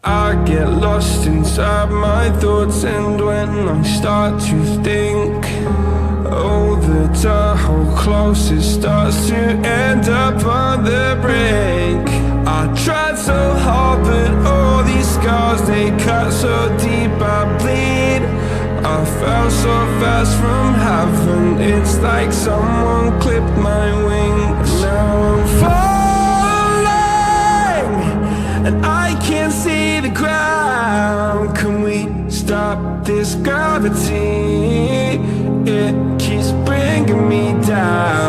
I get lost inside my thoughts, and when I start to think, oh, the Tahoe closest starts to end up on the brink. I tried so hard, but all these scars, they cut so deep I bleed. I fell so fast from heaven, it's like someone clipped my wings. Now I'm falling, and I can't see the ground. Can we stop this gravity? It keeps bringing me down.